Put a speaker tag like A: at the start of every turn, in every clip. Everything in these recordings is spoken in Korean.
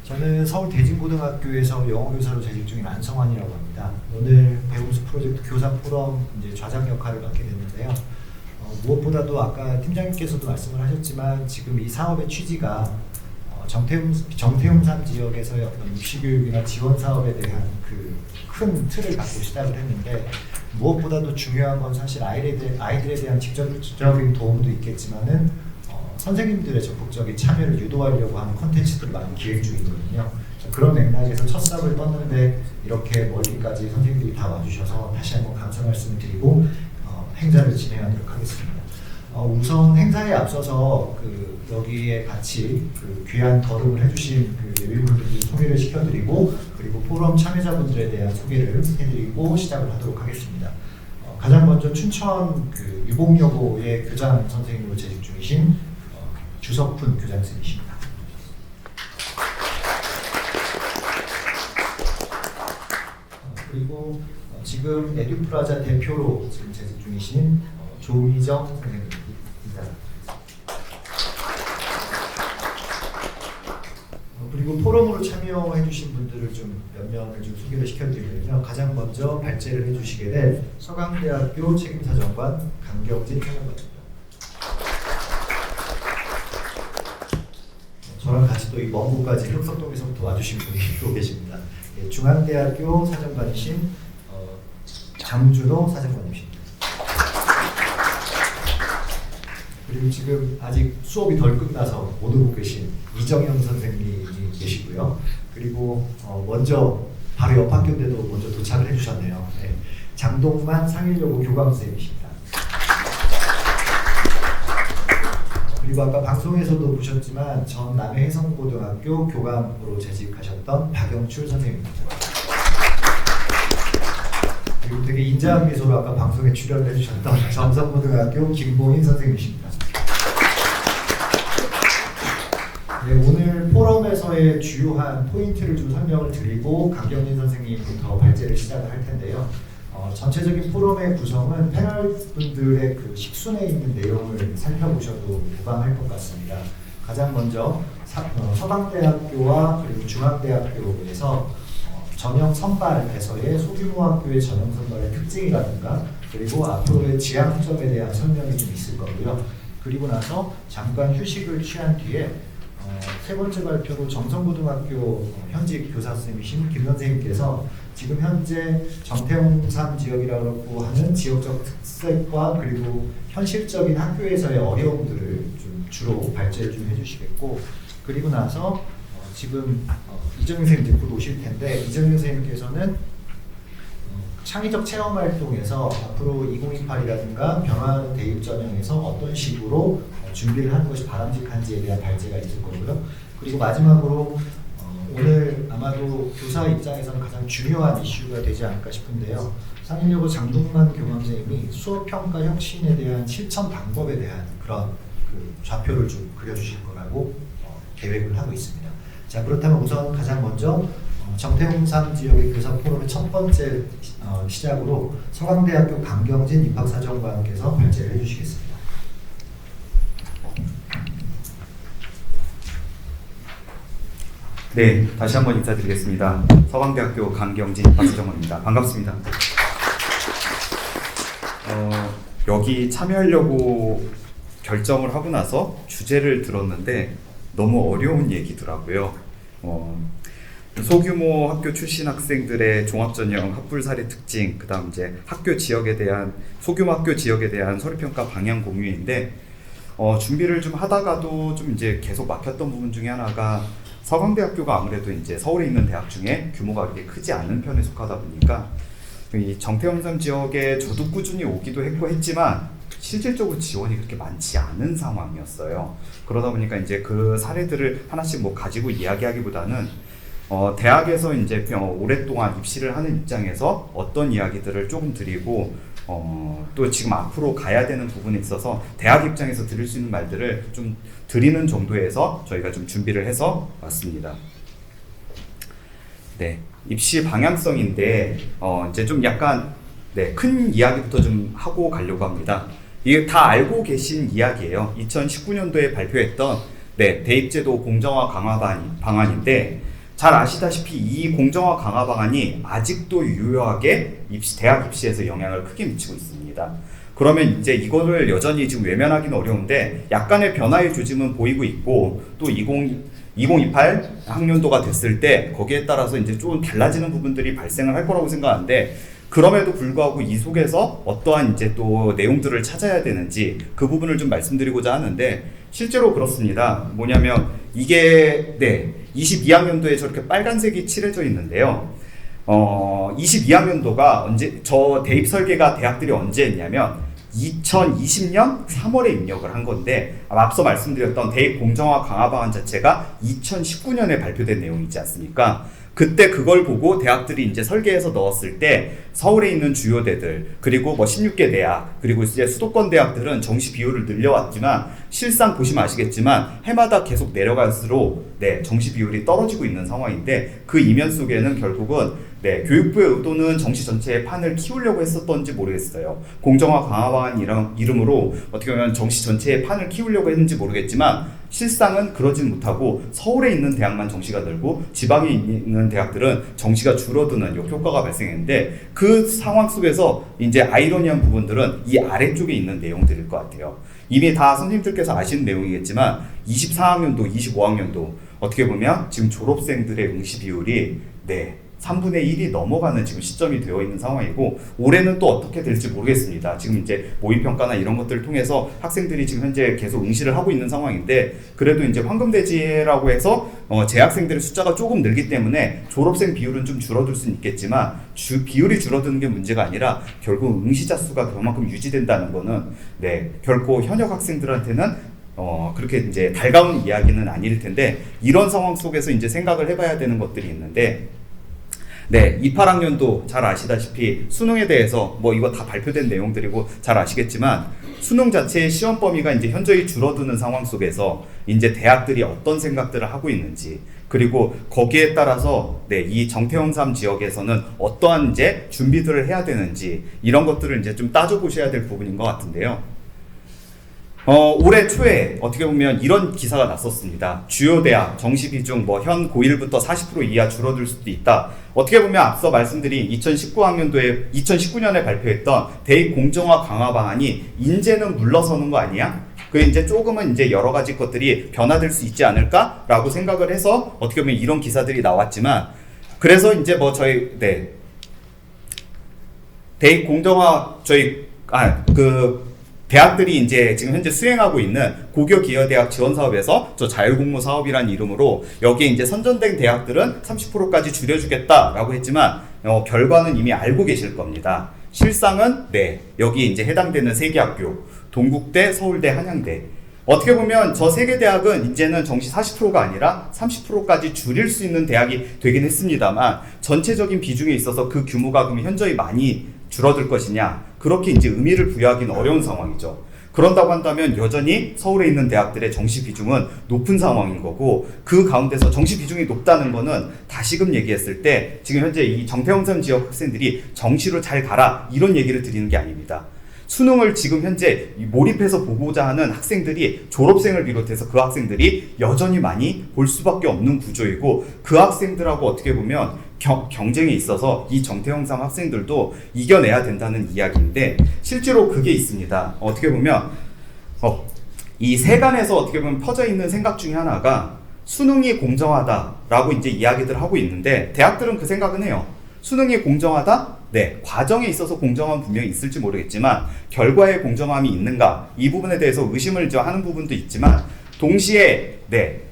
A: 저는 서울 대진고등학교에서 영어교사로 재직 중인 안성환이라고 합니다. 오늘 배움수 프로젝트 교사 포럼 이제 좌장 역할을 맡게 됐는데요. 무엇보다도 아까 팀장님께서도 말씀을 하셨지만 지금 이 사업의 취지가 정태움산 지역에서의 어떤 입시교육이나 지원 사업에 대한 그 큰 틀을 갖고 시작을 했는데, 무엇보다도 중요한 건 사실 아이들에 대한 직접적인 도움도 있겠지만은 선생님들의 적극적인 참여를 유도하려고 하는 콘텐츠들을 많이 기획 중이거든요. 그런 맥락에서 첫 삽을 떴는데 이렇게 멀리까지 선생님들이 다 와주셔서 다시 한번 감사 말씀을 드리고 행사를 진행하도록 하겠습니다. 우선 행사에 앞서서 여기에 같이 귀한 걸음을 해주신 예비분들을 소개를 시켜드리고, 그리고 포럼 참여자분들에 대한 소개를 해드리고 시작을 하도록 하겠습니다. 가장 먼저 춘천 유봉여고의 교장 선생님으로 재직 중이신 주석훈 교장선생님이십니다. 그리고 지금 에듀프라자 대표로 지금 재직 중이신 조미정 선생님입니다. 그리고 포럼으로 참여해주신 분들을 좀 몇 명을 좀 소개를 시켜드리면요. 가장 먼저 발제를 해주시게 될 서강대학교 책임사정관 강경진 사정관입니다. 저랑 같이 또 이 먼 곳까지 흑석동에서부터 와주신 분이 또 계십니다. 중앙대학교 사정관이신 장준호 사정관님이십니다. 그리고 지금 아직 수업이 덜 끝나서 못 오고 계신 이정현 선생님이 계시고요. 그리고 먼저 바로 옆 학교인데도 먼저 도착을 해주셨네요. 네. 장동만 상일여고 교감 선생님이십니다. 그리고 아까 방송에서도 보셨지만 전 남해해성고등학교 교감으로 재직하셨던 박영출 선생님입니다. 그리고 되게 인자한 미소로 아까 방송에 출연을 해주셨던 정성고등학교 김봉인 선생님이십니다. 네, 오늘 포럼에서의 주요한 포인트를 좀 설명을 드리고 강경진 선생님부터 발제를 시작을 할 텐데요. 전체적인 포럼의 구성은 패널분들의 식순에 있는 내용을 살펴보셔도 무방할 것 같습니다. 가장 먼저 서강대학교와 그리고 중앙대학교에서 전형 선발에서의 소규모 학교의 전형 선발의 특징이라든가, 그리고 앞으로의 지향점에 대한 설명이 좀 있을 거고요. 그리고 나서 잠깐 휴식을 취한 뒤에 세 번째 발표로 정성고등학교 현직 교사 선생님이신 김 선생님께서 지금 현재 정태홍산 지역이라고 하는 지역적 특색과 그리고 현실적인 학교에서의 어려움들을 좀 주로 발제를 좀 해주시겠고, 그리고 나서 지금 이정윤 선생님 곧 오실 텐데, 이정윤 선생님께서는 창의적 체험 활동에서 앞으로 2028이라든가 변화하는 대입 전형에서 어떤 식으로 준비를 하는 것이 바람직한지에 대한 발제가 있을 거고요. 그리고 마지막으로 오늘 아마도 교사 입장에서는 가장 중요한 이슈가 되지 않을까 싶은데요. 상일여고 장동만 교감 선생님이 수업평가 혁신에 대한 실천 방법에 대한 그런 좌표를 좀 그려주실 거라고 계획을 하고 있습니다. 자, 그렇다면 우선 가장 먼저 정태홍산 지역의 교사 포럼의 첫 번째 시작으로 서강대학교 강경진 입학사정관께서 발제를 해주시겠습니다.
B: 네, 다시 한번 인사드리겠습니다. 서강대학교 강경진 입학사정관입니다. 반갑습니다. 여기 참여하려고 결정을 하고 나서 주제를 들었는데 너무 어려운 얘기더라고요. 소규모 학교 출신 학생들의 종합전형 학불사례 특징, 그다음 이제 학교 지역에 대한 소규모 학교 지역에 대한 서류평가 방향 공유인데, 준비를 좀 하다가도 좀 이제 계속 막혔던 부분 중에 하나가 서강대학교가 아무래도 이제 서울에 있는 대학 중에 규모가 그렇게 크지 않은 편에 속하다 보니까 이 정태홍산 지역에 저도 꾸준히 오기도 했지만 실질적으로 지원이 그렇게 많지 않은 상황이었어요. 그러다 보니까 이제 그 사례들을 하나씩 가지고 이야기하기보다는 대학에서 이제 오랫동안 입시를 하는 입장에서 어떤 이야기들을 조금 드리고, 또 지금 앞으로 가야 되는 부분에 있어서 대학 입장에서 들을 수 있는 말들을 좀 드리는 정도에서 저희가 좀 준비를 해서 왔습니다. 네, 입시 방향성인데 이제 좀 약간 큰 이야기부터 좀 하고 가려고 합니다. 이게 다 알고 계신 이야기예요. 2019년도에 발표했던 대입제도 공정화 강화 방안인데, 잘 아시다시피 이 공정화 강화 방안이 아직도 유효하게 대학 입시에서 영향을 크게 미치고 있습니다. 그러면 이제 이거를 여전히 지금 외면하기는 어려운데 약간의 변화의 조짐은 보이고 있고 또 2028 학년도가 됐을 때 거기에 따라서 이제 좀 달라지는 부분들이 발생을 할 거라고 생각하는데 그럼에도 불구하고 이 속에서 어떠한 이제 또 내용들을 찾아야 되는지 그 부분을 좀 말씀드리고자 하는데 실제로 그렇습니다. 뭐냐면 이게 22학년도에 저렇게 빨간색이 칠해져 있는데요. 22학년도가 언제 저 대입 설계가 대학들이 언제 했냐면 2020년 3월에 입력을 한 건데 앞서 말씀드렸던 대입 공정화 강화 방안 자체가 2019년에 발표된 내용이지 않습니까? 그때 그걸 보고 대학들이 이제 설계해서 넣었을 때 서울에 있는 주요대들 그리고 뭐 16개 대학 그리고 이제 수도권 대학들은 정시 비율을 늘려왔지만 실상 보시면 아시겠지만 해마다 계속 내려갈수록 정시 비율이 떨어지고 있는 상황인데 그 이면 속에는 결국은 교육부의 의도는 정시 전체의 판을 키우려고 했었던지 모르겠어요. 공정화 강화 방안 이름으로 어떻게 보면 정시 전체의 판을 키우려고 했는지 모르겠지만 실상은 그러진 못하고 서울에 있는 대학만 정시가 늘고 지방에 있는 대학들은 정시가 줄어드는 효과가 발생했는데 그 상황 속에서 이제 아이러니한 부분들은 이 아래쪽에 있는 내용들일 것 같아요. 이미 다 선생님들께서 아시는 내용이겠지만 24학년도, 25학년도 어떻게 보면 지금 졸업생들의 응시 비율이 3분의 1이 넘어가는 지금 시점이 되어 있는 상황이고 올해는 또 어떻게 될지 모르겠습니다. 지금 이제 모의평가나 이런 것들을 통해서 학생들이 지금 현재 계속 응시를 하고 있는 상황인데 그래도 이제 황금대지라고 해서 재학생들의 숫자가 조금 늘기 때문에 졸업생 비율은 좀 줄어들 수는 있겠지만 비율이 줄어드는 게 문제가 아니라 결국 응시자 수가 그만큼 유지된다는 거는 결코 현역 학생들한테는 그렇게 이제 달가운 이야기는 아닐 텐데 이런 상황 속에서 이제 생각을 해봐야 되는 것들이 있는데 28학년도 잘 아시다시피 수능에 대해서 뭐 이거 다 발표된 내용들이고 잘 아시겠지만 수능 자체의 시험 범위가 이제 현저히 줄어드는 상황 속에서 이제 대학들이 어떤 생각들을 하고 있는지 그리고 거기에 따라서 이 정태영 3 지역에서는 어떠한 이제 준비들을 해야 되는지 이런 것들을 이제 좀 따져보셔야 될 부분인 것 같은데요. 올해 초에 어떻게 보면 이런 기사가 났었습니다. 주요 대학 정시 비중 현 고1부터 40% 이하 줄어들 수도 있다. 어떻게 보면 앞서 말씀드린 2019년에 발표했던 대입 공정화 강화 방안이 이제는 물러서는 거 아니야? 그 이제 조금은 이제 여러 가지 것들이 변화될 수 있지 않을까라고 생각을 해서 어떻게 보면 이런 기사들이 나왔지만 그래서 이제 대입 공정화 대학들이 이제 지금 현재 수행하고 있는 고교기여대학 지원사업에서 저 자율공모 사업이라는 이름으로 여기에 이제 선정된 대학들은 30%까지 줄여주겠다라고 했지만 결과는 이미 알고 계실 겁니다. 실상은 여기 이제 해당되는 세 개 학교 동국대, 서울대, 한양대 어떻게 보면 저 세 개 대학은 이제는 정시 40%가 아니라 30%까지 줄일 수 있는 대학이 되긴 했습니다만 전체적인 비중에 있어서 그 규모가 그럼 현저히 많이 줄어들 것이냐 그렇게 이제 의미를 부여하기는 어려운 상황이죠. 그런다고 한다면 여전히 서울에 있는 대학들의 정시 비중은 높은 상황인 거고 그 가운데서 정시 비중이 높다는 거는 다시금 얘기했을 때 지금 현재 이 정태영선 지역 학생들이 정시로 잘 가라 이런 얘기를 드리는 게 아닙니다. 수능을 지금 현재 몰입해서 보고자 하는 학생들이 졸업생을 비롯해서 그 학생들이 여전히 많이 볼 수밖에 없는 구조이고 그 학생들하고 어떻게 보면 경쟁에 있어서 이 정태영 3 학생들도 이겨내야 된다는 이야기인데 실제로 그게 있습니다. 어떻게 보면 이 세간에서 어떻게 보면 퍼져 있는 생각 중에 하나가 수능이 공정하다라고 이제 이야기들 하고 있는데 대학들은 그 생각은 해요. 수능이 공정하다? 과정에 있어서 공정함은 분명히 있을지 모르겠지만 결과에 공정함이 있는가 이 부분에 대해서 의심을 하는 부분도 있지만 동시에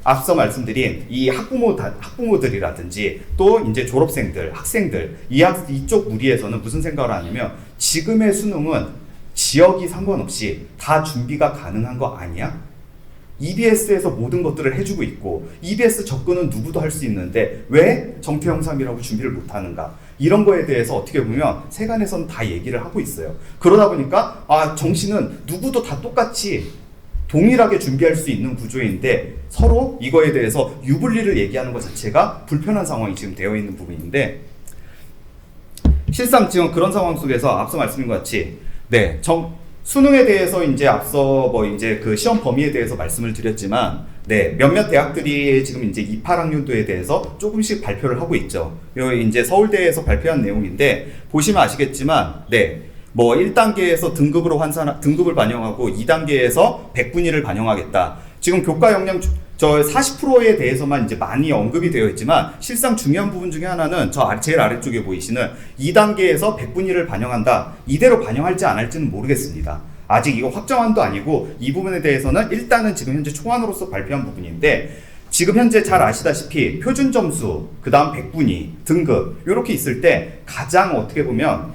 B: 앞서 말씀드린 이 학부모들이라든지 또 이제 졸업생들, 학생들 이쪽 무리에서는 무슨 생각을 하냐면 지금의 수능은 지역이 상관없이 다 준비가 가능한 거 아니야? EBS에서 모든 것들을 해주고 있고 EBS 접근은 누구도 할 수 있는데 왜 정태영 3이라고 준비를 못하는가 이런 거에 대해서 어떻게 보면 세간에서는 다 얘기를 하고 있어요. 그러다 보니까 정시는 누구도 다 똑같이 동일하게 준비할 수 있는 구조인데 서로 이거에 대해서 유불리를 얘기하는 것 자체가 불편한 상황이 지금 되어 있는 부분인데 실상 지금 그런 상황 속에서 앞서 말씀드린 것 같이 수능에 대해서 이제 앞서 이제 그 시험 범위에 대해서 말씀을 드렸지만 네, 몇몇 대학들이 지금 이제 28학년도에 대해서 조금씩 발표를 하고 있죠. 요 이제 서울대에서 발표한 내용인데 보시면 아시겠지만, 네, 뭐 1단계에서 등급을 반영하고 2단계에서 100분위를 반영하겠다. 지금 교과 역량 저 40%에 대해서만 이제 많이 언급이 되어 있지만 실상 중요한 부분 중에 하나는 제일 아래쪽에 보이시는 2단계에서 100분위를 반영한다. 이대로 반영할지 안 할지는 모르겠습니다. 아직 이거 확정안도 아니고 이 부분에 대해서는 일단은 지금 현재 초안으로서 발표한 부분인데 지금 현재 잘 아시다시피 표준 점수, 그 다음 100분위, 등급 이렇게 있을 때 가장 어떻게 보면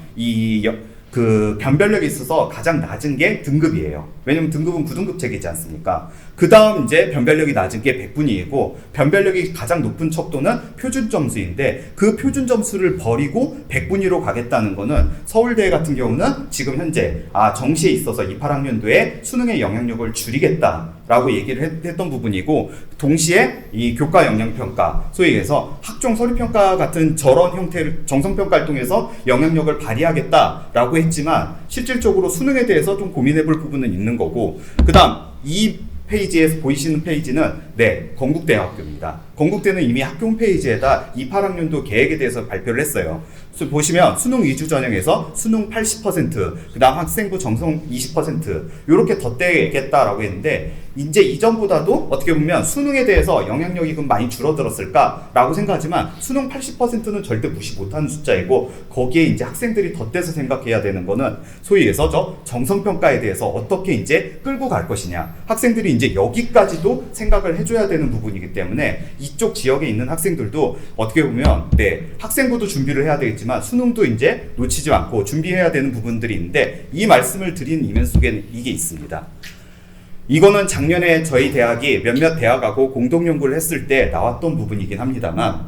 B: 그 변별력이 있어서 가장 낮은 게 등급이에요. 왜냐면 등급은 9등급 체계이지 않습니까? 그 다음 이제 변별력이 낮은 게 100분위이고 변별력이 가장 높은 척도는 표준 점수인데 그 표준 점수를 버리고 100분위로 가겠다는 거는 서울대 같은 경우는 지금 현재 정시에 있어서 28학년도에 수능의 영향력을 줄이겠다라고 얘기를 했던 부분이고 동시에 이 교과 역량평가 소위 해서 학종 서류평가 같은 저런 형태를 정성평가를 통해서 영향력을 발휘하겠다라고 했지만 실질적으로 수능에 대해서 좀 고민해 볼 부분은 있는 거고 그 다음 이 페이지에서 보이시는 페이지는 네, 건국대학교입니다. 건국대는 이미 학교 홈페이지에다 28학년도 계획에 대해서 발표를 했어요. 보시면 수능 위주 전형에서 수능 80%, 그 다음 학생부 정성 20% 이렇게 덧대겠다라고 했는데 이제 이전보다도 어떻게 보면 수능에 대해서 영향력이 좀 많이 줄어들었을까라고 생각하지만 수능 80%는 절대 무시 못하는 숫자이고 거기에 이제 학생들이 덧대서 생각해야 되는 거는 소위 해서 정성평가에 대해서 어떻게 이제 끌고 갈 것이냐 학생들이 이제 여기까지도 생각을 해줘야 되는 부분이기 때문에 이쪽 지역에 있는 학생들도 어떻게 보면 네, 학생부도 준비를 해야 되겠지만 수능도 이제 놓치지 않고 준비해야 되는 부분들이 있는데 이 말씀을 드린 이면 속에는 이게 있습니다. 이거는 작년에 저희 대학이 몇몇 대학하고 공동연구를 했을 때 나왔던 부분이긴 합니다만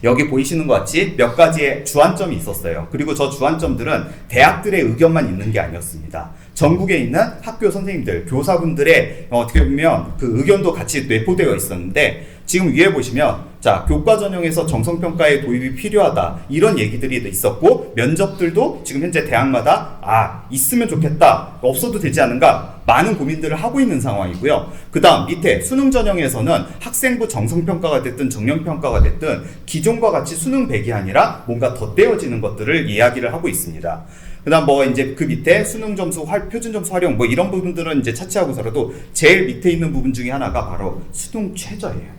B: 여기 보이시는 것 같이 몇 가지의 주안점이 있었어요. 그리고 저 주안점들은 대학들의 의견만 있는 게 아니었습니다. 전국에 있는 학교 선생님들, 교사분들의 어떻게 보면 그 의견도 같이 내포되어 있었는데 지금 위에 보시면 자 교과 전형에서 정성평가의 도입이 필요하다 이런 얘기들이 있었고 면접들도 지금 현재 대학마다 있으면 좋겠다 없어도 되지 않은가 많은 고민들을 하고 있는 상황이고요. 그 다음 밑에 수능 전형에서는 학생부 정성평가가 됐든 정량평가가 됐든 기존과 같이 수능 100이 아니라 뭔가 덧대어지는 것들을 이야기를 하고 있습니다. 그 다음 뭐 이제 그 밑에 수능 점수, 표준 점수 활용 뭐 이런 부분들은 이제 차치하고서라도 제일 밑에 있는 부분 중에 하나가 바로 수능 최저예요.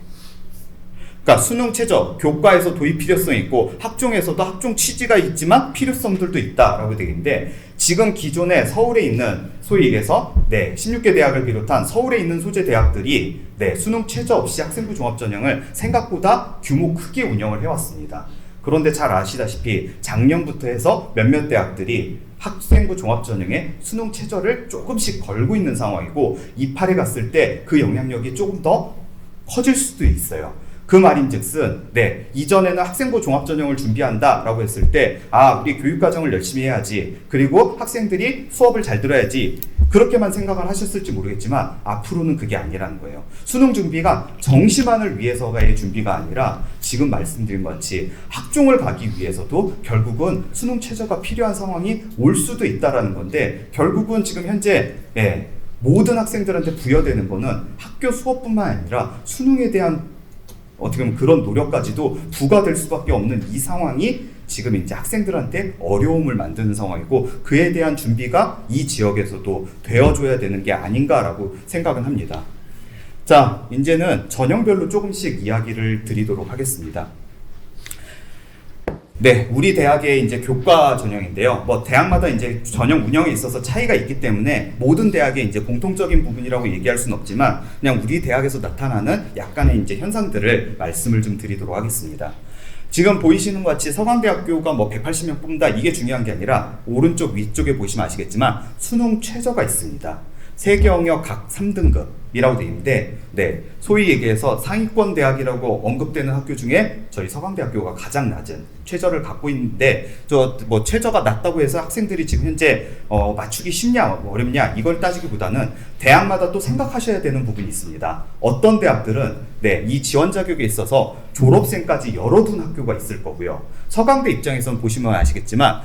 B: 그러니까 수능 최저, 교과에서 도입 필요성이 있고 학종에서도 학종 취지가 있지만 필요성들도 있다라고 되어 있는데 지금 기존에 서울에 있는 소위 얘기해서 16개 대학을 비롯한 서울에 있는 소재 대학들이 수능 최저 없이 학생부 종합전형을 생각보다 규모 크게 운영을 해왔습니다. 그런데 잘 아시다시피 작년부터 해서 몇몇 대학들이 학생부 종합전형에 수능 최저를 조금씩 걸고 있는 상황이고 28에 갔을 때 그 영향력이 조금 더 커질 수도 있어요. 그 말인즉슨 이전에는 학생부 종합전형을 준비한다라고 했을 때 우리 교육과정을 열심히 해야지 그리고 학생들이 수업을 잘 들어야지 그렇게만 생각을 하셨을지 모르겠지만 앞으로는 그게 아니라는 거예요. 수능 준비가 정시만을 위해서의 준비가 아니라 지금 말씀드린 것 같이 학종을 가기 위해서도 결국은 수능 최저가 필요한 상황이 올 수도 있다라는 건데 결국은 지금 현재 모든 학생들한테 부여되는 거는 학교 수업뿐만 아니라 수능에 대한 어떻게 보면 그런 노력까지도 부과될 수밖에 없는 이 상황이 지금 이제 학생들한테 어려움을 만드는 상황이고 그에 대한 준비가 이 지역에서도 되어줘야 되는 게 아닌가라고 생각은 합니다. 자, 이제는 전형별로 조금씩 이야기를 드리도록 하겠습니다. 우리 대학의 이제 교과 전형인데요. 뭐 대학마다 이제 전형 운영에 있어서 차이가 있기 때문에 모든 대학의 이제 공통적인 부분이라고 얘기할 수는 없지만 그냥 우리 대학에서 나타나는 약간의 이제 현상들을 말씀을 좀 드리도록 하겠습니다. 지금 보이시는 것 같이 서강대학교가 뭐 180명 뽑는다 이게 중요한 게 아니라 오른쪽 위쪽에 보시면 아시겠지만 수능 최저가 있습니다. 세 영역 각 3등급이라고 되어 있는데 소위 얘기해서 상위권 대학이라고 언급되는 학교 중에 저희 서강대학교가 가장 낮은 최저를 갖고 있는데 뭐 최저가 낮다고 해서 학생들이 지금 현재 맞추기 쉽냐 어렵냐 이걸 따지기보다는 대학마다 또 생각하셔야 되는 부분이 있습니다. 어떤 대학들은 이 지원 자격에 있어서 졸업생까지 열어둔 학교가 있을 거고요. 서강대 입장에서는 보시면 아시겠지만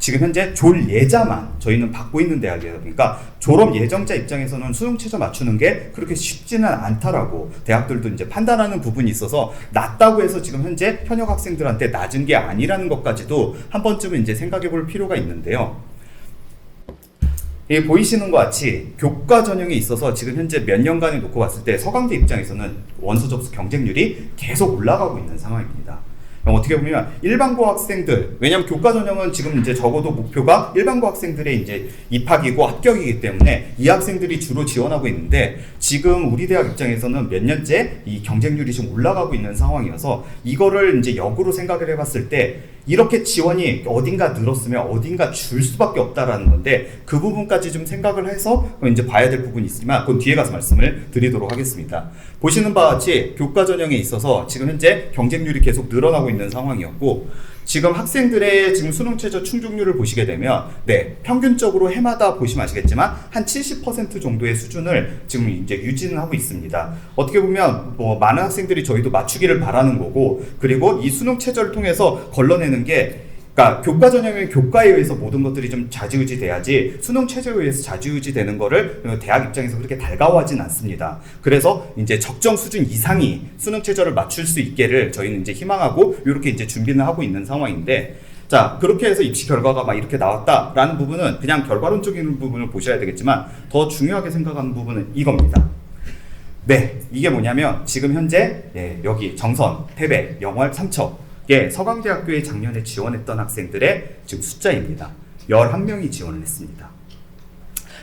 B: 지금 현재 졸 예자만 저희는 받고 있는 대학이에요. 그러니까 졸업 예정자 입장에서는 수능 최저 맞추는 게 그렇게 쉽지는 않다라고 대학들도 이제 판단하는 부분이 있어서 낮다고 해서 지금 현재 현역 학생들한테 낮은 게 아니라는 것까지도 한 번쯤은 이제 생각해 볼 필요가 있는데요. 보이시는 것 같이 교과 전형에 있어서 지금 현재 몇 년간에 놓고 봤을 때 서강대 입장에서는 원서 접수 경쟁률이 계속 올라가고 있는 상황입니다. 어떻게 보면 일반고 학생들, 왜냐하면 교과 전형은 지금 이제 적어도 목표가 일반고 학생들의 이제 입학이고 합격이기 때문에 이 학생들이 주로 지원하고 있는데 지금 우리 대학 입장에서는 몇 년째 이 경쟁률이 좀 올라가고 있는 상황이어서 이거를 이제 역으로 생각을 해봤을 때 이렇게 지원이 어딘가 늘었으면 어딘가 줄 수밖에 없다라는 건데 그 부분까지 좀 생각을 해서 이제 봐야 될 부분이 있지만 그건 뒤에 가서 말씀을 드리도록 하겠습니다. 보시는 바와 같이 교과 전형에 있어서 지금 현재 경쟁률이 계속 늘어나고 있는 상황이었고 지금 학생들의 지금 수능 최저 충족률을 보시게 되면 평균적으로 해마다 보시면 아시겠지만 한 70% 정도의 수준을 지금 이제 유지는 하고 있습니다. 어떻게 보면 뭐 많은 학생들이 저희도 맞추기를 바라는 거고 그리고 이 수능 최저를 통해서 걸러내는 게 그러니까 교과 전형은 교과에 의해서 모든 것들이 좀 좌지우지 돼야지 수능 최저에 의해서 좌지우지 되는 거를 대학 입장에서 그렇게 달가워하진 않습니다. 그래서 이제 적정 수준 이상이 수능 최저를 맞출 수 있게를 저희는 이제 희망하고 이렇게 이제 준비는 하고 있는 상황인데 자 그렇게 해서 입시 결과가 막 이렇게 나왔다라는 부분은 그냥 결과론적인 부분을 보셔야 되겠지만 더 중요하게 생각하는 부분은 이겁니다. 이게 뭐냐면 지금 현재 여기 정선, 태백, 영월, 삼척 서강대학교에 작년에 지원했던 학생들의 지금 숫자입니다. 11명이 지원을 했습니다.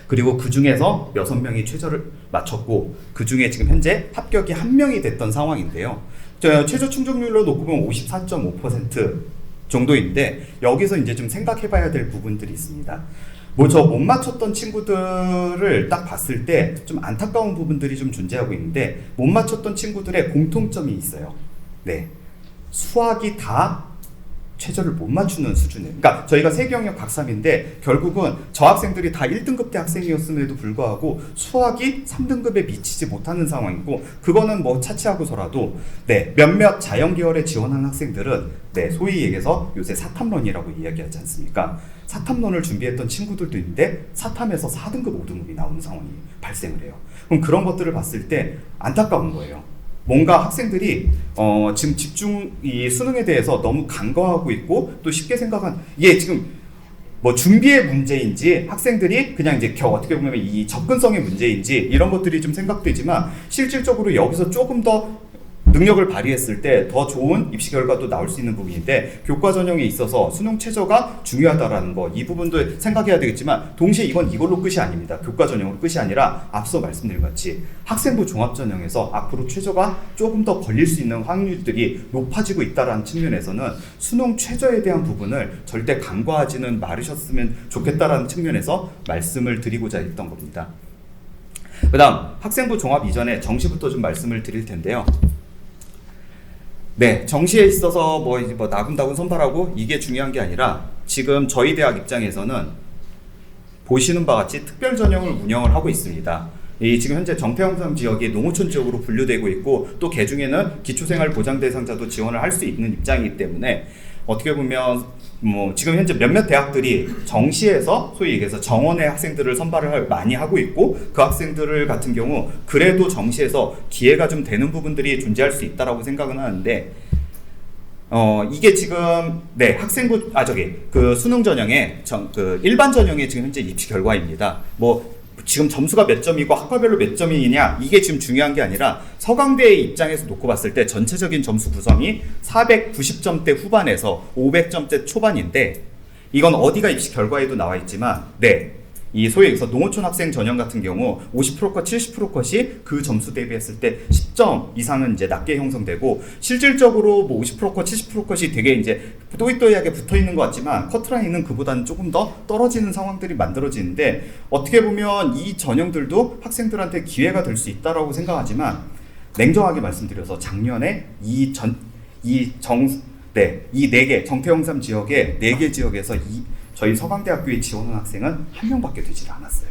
B: 그리고 그 중에서 6명이 최저를 맞췄고 그 중에 지금 현재 합격이 1명이 됐던 상황인데요. 최저 충족률로 놓고 보면 54.5% 정도인데 여기서 이제 좀 생각해 봐야 될 부분들이 있습니다. 저 못 맞췄던 친구들을 딱 봤을 때 좀 안타까운 부분들이 좀 존재하고 있는데 못 맞췄던 친구들의 공통점이 있어요. 수학이 다 최저를 못 맞추는 수준이에요. 그러니까 저희가 세계영역 박람인데 결국은 저 학생들이 다 1등급 대 학생이었음에도 불구하고 수학이 3등급에 미치지 못하는 상황이고 그거는 뭐 차치하고서라도 몇몇 자연계열에 지원하는 학생들은 소위 얘기해서 요새 사탐론이라고 이야기하지 않습니까? 사탐론을 준비했던 친구들도 있는데 사탐에서 4등급, 5등급이 나오는 상황이 발생을 해요. 그럼 그런 것들을 봤을 때 안타까운 거예요. 뭔가 학생들이 지금 이 수능에 대해서 너무 간과하고 있고 또 쉽게 생각한 이게 지금 뭐 준비의 문제인지 학생들이 그냥 이제 어떻게 보면 이 접근성의 문제인지 이런 것들이 좀 생각되지만 실질적으로 여기서 조금 더 능력을 발휘했을 때 더 좋은 입시 결과도 나올 수 있는 부분인데 교과 전형에 있어서 수능 최저가 중요하다라는 거 이 부분도 생각해야 되겠지만 동시에 이건 이걸로 끝이 아닙니다. 교과 전형으로 끝이 아니라 앞서 말씀드린 것 같이 학생부 종합 전형에서 앞으로 최저가 조금 더 걸릴 수 있는 확률들이 높아지고 있다라는 측면에서는 수능 최저에 대한 부분을 절대 간과하지는 말으셨으면 좋겠다라는 측면에서 말씀을 드리고자 했던 겁니다. 그 다음 학생부 종합 이전에 정시부터 좀 말씀을 드릴 텐데요. 정시에 있어서 뭐 나군다군 선발하고 이게 중요한 게 아니라 지금 저희 대학 입장에서는 보시는 바와 같이 특별 전형을 운영을 하고 있습니다. 지금 현재 정태영삼 지역이 농어촌 지역으로 분류되고 있고 또 개중에는 기초생활 보장 대상자도 지원을 할 수 있는 입장이기 때문에 어떻게 보면 지금 현재 몇몇 대학들이 정시에서 소위 얘기해서 정원의 학생들을 선발을 많이 하고 있고 그 학생들을 같은 경우 그래도 정시에서 기회가 좀 되는 부분들이 존재할 수 있다라고 생각은 하는데 이게 지금 학생부 그 수능 전형의 그 일반 전형의 지금 현재 입시 결과입니다. 지금 점수가 몇 점이고 학과별로 몇 점이냐 이게 지금 중요한 게 아니라 서강대의 입장에서 놓고 봤을 때 전체적인 점수 구성이 490점대 후반에서 500점대 초반인데 이건 어디가 입시 결과에도 나와 있지만 이 소위 얘기해서 농어촌 학생 전형 같은 경우 50%컷, 70%컷이 그 점수 대비했을 때 10점 이상은 이제 낮게 형성되고 실질적으로 50%컷, 70%컷이 되게 이제 또이또이하게 붙어 있는 것 같지만 커트라인은 그보다는 조금 더 떨어지는 상황들이 만들어지는데 어떻게 보면 이 전형들도 학생들한테 기회가 될 수 있다라고 생각하지만 냉정하게 말씀드려서 작년에 이 4개 정태영삼 지역의 4개 지역에서 저희 서강대학교에 지원한 학생은 1명밖에 되질 않았어요.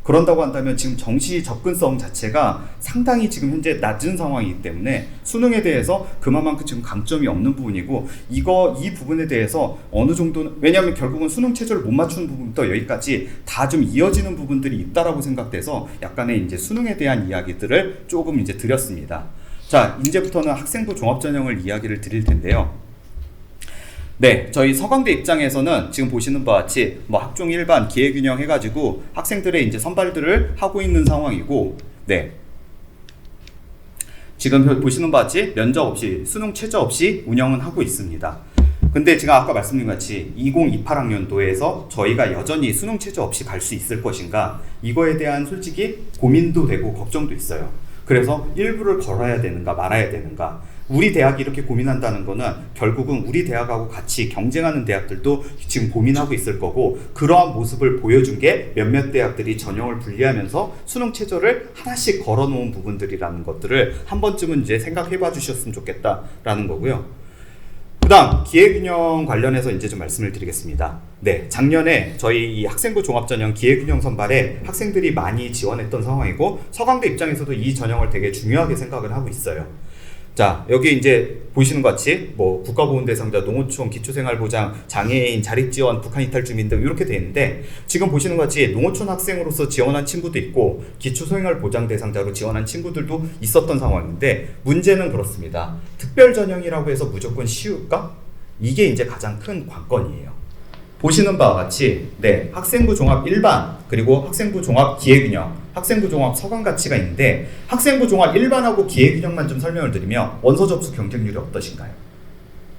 B: 그런다고 한다면 지금 정시 접근성 자체가 상당히 지금 현재 낮은 상황이기 때문에 수능에 대해서 그만큼 지금 강점이 없는 부분이고, 이 부분에 대해서 어느 정도는, 왜냐하면 결국은 수능 체제를 못 맞추는 부분부터 여기까지 다 좀 이어지는 부분들이 있다라고 생각돼서 약간의 이제 수능에 대한 이야기들을 조금 이제 드렸습니다. 자, 이제부터는 학생부 종합전형을 이야기를 드릴 텐데요. 네, 저희 서강대 입장에서는 지금 보시는 바와 같이 뭐 학종 일반 기회균형 해가지고 학생들의 이제 선발들을 하고 있는 상황이고, 네, 지금 보시는 바와 같이 면접 없이 수능 최저 없이 운영은 하고 있습니다. 근데 제가 아까 말씀드린 것 같이 2028학년도에서 저희가 여전히 수능 최저 없이 갈 수 있을 것인가, 이거에 대한 솔직히 고민도 되고 걱정도 있어요. 그래서 일부를 걸어야 되는가 말아야 되는가. 우리 대학이 이렇게 고민한다는 거는 결국은 우리 대학하고 같이 경쟁하는 대학들도 지금 고민하고 있을 거고, 그러한 모습을 보여준 게 몇몇 대학들이 전형을 분리하면서 수능 최저를 하나씩 걸어놓은 부분들이라는 것들을 한 번쯤은 이제 생각해 봐 주셨으면 좋겠다라는 거고요. 그 다음 기회균형 관련해서 이제 좀 말씀을 드리겠습니다. 네, 작년에 저희 이 학생부 종합전형 기회균형 선발에 학생들이 많이 지원했던 상황이고, 서강대 입장에서도 이 전형을 되게 중요하게 생각을 하고 있어요. 자, 여기 이제 보시는 것 같이 뭐 국가보훈대상자, 농어촌, 기초생활보장, 장애인, 자립지원, 북한 이탈 주민 등 이렇게 돼 있는데, 지금 보시는 것 같이 농어촌 학생으로서 지원한 친구도 있고 기초생활보장 대상자로 지원한 친구들도 있었던 상황인데, 문제는 그렇습니다. 특별 전형이라고 해서 무조건 쉬울까? 이게 이제 가장 큰 관건이에요. 보시는 바와 같이 네, 학생부 종합 일반, 그리고 학생부 종합 기회균형, 학생부 종합 서강가치가 있는데, 학생부 종합 일반하고 기회균형만 좀 설명을 드리면 원서 접수 경쟁률이 어떠신가요?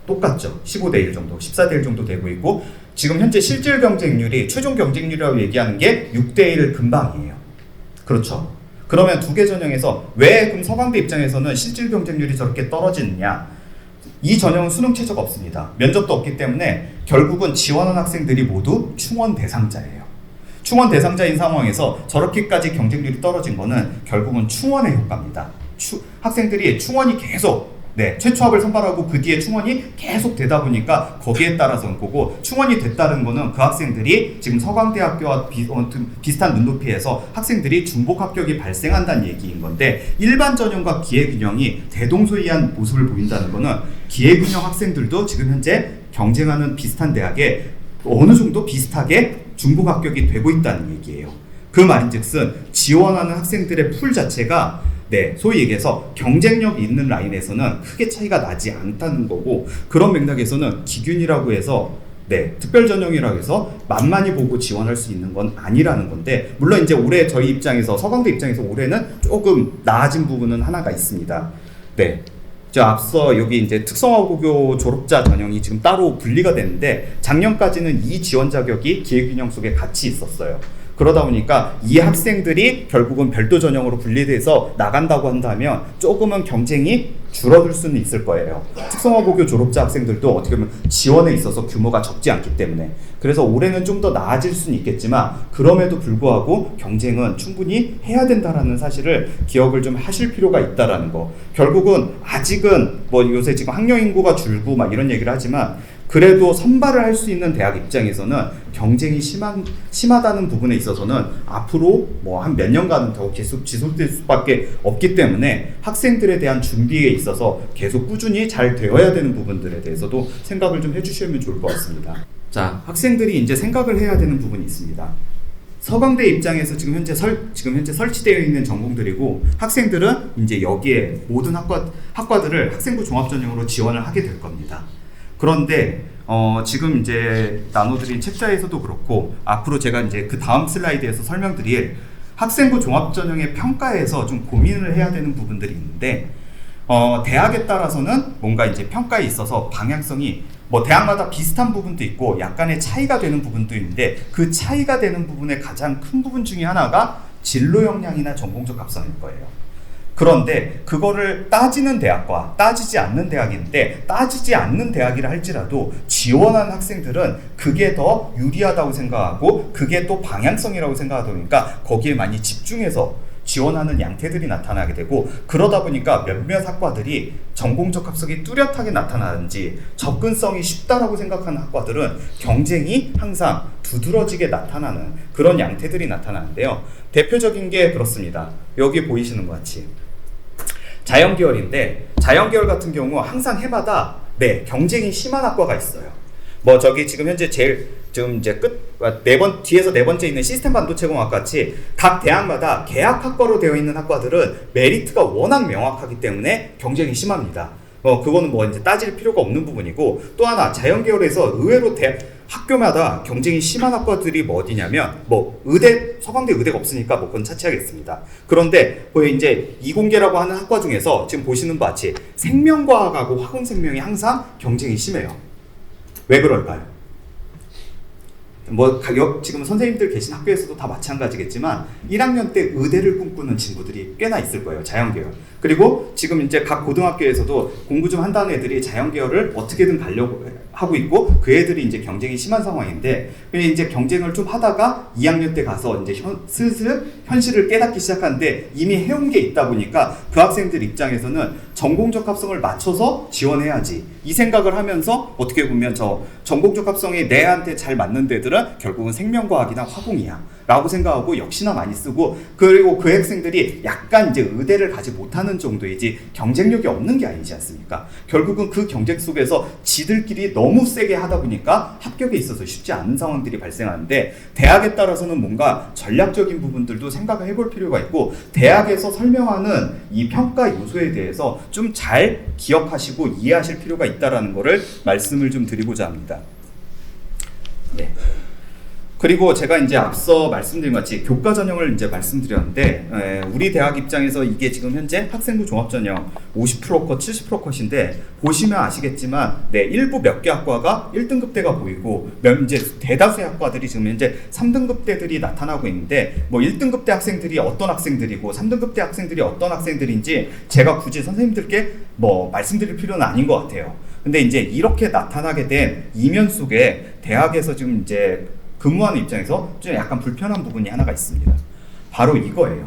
B: 똑같죠. 15대 1 정도, 14대 1 정도 되고 있고, 지금 현재 실질 경쟁률이, 최종 경쟁률이라고 얘기하는 게 6대 1 근방이에요. 그렇죠. 그러면 두 개 전형에서 왜 그럼 서강대 입장에서는 실질 경쟁률이 저렇게 떨어지느냐? 이 전형은 수능 최저가 없습니다. 면접도 없기 때문에 결국은 지원한 학생들이 모두 충원 대상자예요. 충원 대상자인 상황에서 저렇게까지 경쟁률이 떨어진 거는 결국은 충원의 효과입니다. 학생들이 충원이 계속 최초합을 선발하고 그 뒤에 충원이 계속 되다 보니까 거기에 따라서는 거고, 충원이 됐다는 거는 그 학생들이 지금 서강대학교와 비슷한 눈높이에서 학생들이 중복 합격이 발생한다는 얘기인 건데, 일반 전형과 기회균형이 대동소이한 모습을 보인다는 거는 기회균형 학생들도 지금 현재 경쟁하는 비슷한 대학에 어느 정도 비슷하게 중복 합격이 되고 있다는 얘기예요. 그 말인즉슨 지원하는 학생들의 풀 자체가 소위 얘기해서 경쟁력이 있는 라인에서는 크게 차이가 나지 않다는 거고, 그런 맥락에서는 기균이라고 해서 특별 전형이라고 해서 만만히 보고 지원할 수 있는 건 아니라는 건데, 물론 이제 올해 저희 입장에서, 서강대 입장에서 올해는 조금 나아진 부분은 하나가 있습니다. 저 앞서 여기 이제 특성화고교 졸업자 전형이 지금 따로 분리가 됐는데, 작년까지는 이 지원 자격이 기회균형 속에 같이 있었어요. 그러다 보니까 이 학생들이 결국은 별도 전형으로 분리돼서 나간다고 한다면 조금은 경쟁이 줄어들 수는 있을 거예요. 특성화고교 졸업자 학생들도 어떻게 보면 지원에 있어서 규모가 적지 않기 때문에. 그래서 올해는 좀 더 나아질 수는 있겠지만, 그럼에도 불구하고 경쟁은 충분히 해야 된다라는 사실을 기억을 좀 하실 필요가 있다라는 거. 결국은 아직은 뭐 요새 지금 학령 인구가 줄고 막 이런 얘기를 하지만, 그래도 선발을 할 수 있는 대학 입장에서는 경쟁이 심하다는 부분에 있어서는 앞으로 뭐 한 몇 년간은 더 계속 지속될 수밖에 없기 때문에, 학생들에 대한 준비에 있어서 계속 꾸준히 잘 되어야 되는 부분들에 대해서도 생각을 좀 해주시면 좋을 것 같습니다. 자, 학생들이 이제 생각을 해야 되는 부분이 있습니다. 서강대 입장에서 지금 현재 설치되어 있는 전공들이고, 학생들은 이제 여기에 모든 학과들을 학생부 종합전형으로 지원을 하게 될 겁니다. 그런데 지금 이제 나눠드린 책자에서도 그렇고, 앞으로 제가 이제 그 다음 슬라이드에서 설명드릴 학생부 종합전형의 평가에서 좀 고민을 해야 되는 부분들이 있는데, 대학에 따라서는 뭔가 이제 평가에 있어서 방향성이 뭐 대학마다 비슷한 부분도 있고 약간의 차이가 되는 부분도 있는데, 그 차이가 되는 부분의 가장 큰 부분 중에 하나가 진로 역량이나 전공적 합성일 거예요. 그런데 그거를 따지는 대학과 따지지 않는 대학이 있는데, 따지지 않는 대학이라 할지라도 지원한 학생들은 그게 더 유리하다고 생각하고 그게 또 방향성이라고 생각하다 보니까 거기에 많이 집중해서 지원하는 양태들이 나타나게 되고, 그러다 보니까 몇몇 학과들이 전공적 합성이 뚜렷하게 나타나는지 접근성이 쉽다라고 생각하는 학과들은 경쟁이 항상 두드러지게 나타나는 그런 양태들이 나타나는데요. 대표적인 게 그렇습니다. 여기 보이시는 것 같이 자연계열인데, 자연계열 같은 경우 항상 해마다 경쟁이 심한 학과가 있어요. 뭐 저기 지금 현재 지금 이제 뒤에서 네 번째 있는 시스템 반도체공학 같이 각 대학마다 계약학과로 되어 있는 학과들은 메리트가 워낙 명확하기 때문에 경쟁이 심합니다. 그거는 뭐 이제 따질 필요가 없는 부분이고, 또 하나 자연계열에서 의외로 학교마다 경쟁이 심한 학과들이 뭐 어디냐면, 뭐 서강대 의대가 없으니까 뭐 그건 차치하겠습니다. 그런데 이제 이공계라고 하는 학과 중에서 지금 보시는 바와 같이 생명과학하고 화공생명이 항상 경쟁이 심해요. 왜 그럴까요? 지금 선생님들 계신 학교에서도 다 마찬가지겠지만 1학년 때 의대를 꿈꾸는 친구들이 꽤나 있을 거예요. 자연계열. 그리고 지금 이제 각 고등학교에서도 공부 좀 한다는 애들이 자연계열을 어떻게든 가려고 하고 있고, 그 애들이 이제 경쟁이 심한 상황인데, 이제 경쟁을 좀 하다가 2학년 때 가서 이제 슬슬 현실을 깨닫기 시작하는데, 이미 해온 게 있다 보니까 그 학생들 입장에서는 전공적 합성을 맞춰서 지원해야지 이 생각을 하면서, 어떻게 보면 저 전공적 합성이 내한테 잘 맞는 데들은 결국은 생명과학이나 화공이야 라고 생각하고 역시나 많이 쓰고, 그리고 그 학생들이 약간 이제 의대를 가지 못하는 정도이지 경쟁력이 없는 게 아니지 않습니까? 결국은 그 경쟁 속에서 지들끼리 너무 세게 하다 보니까 합격에 있어서 쉽지 않은 상황들이 발생하는데, 대학에 따라서는 뭔가 전략적인 부분들도 생각을 해볼 필요가 있고, 대학에서 설명하는 이 평가 요소에 대해서 좀 잘 기억하시고 이해하실 필요가 있다라는 거를 말씀을 좀 드리고자 합니다. 네. 그리고 제가 이제 앞서 말씀드린 것 같이 교과 전형을 이제 말씀드렸는데, 우리 대학 입장에서 이게 지금 현재 학생부 종합 전형 50% 컷, 70% 컷인데, 보시면 아시겠지만, 일부 몇 개 학과가 1등급대가 보이고, 이제 대다수의 학과들이 지금 현재 3등급대들이 나타나고 있는데, 뭐 1등급대 학생들이 어떤 학생들이고 3등급대 학생들이 어떤 학생들인지 제가 굳이 선생님들께 뭐 말씀드릴 필요는 아닌 것 같아요. 근데 이제 이렇게 나타나게 된 이면 속에 대학에서 지금 이제 근무하는 입장에서 좀 약간 불편한 부분이 하나가 있습니다. 바로 이거예요.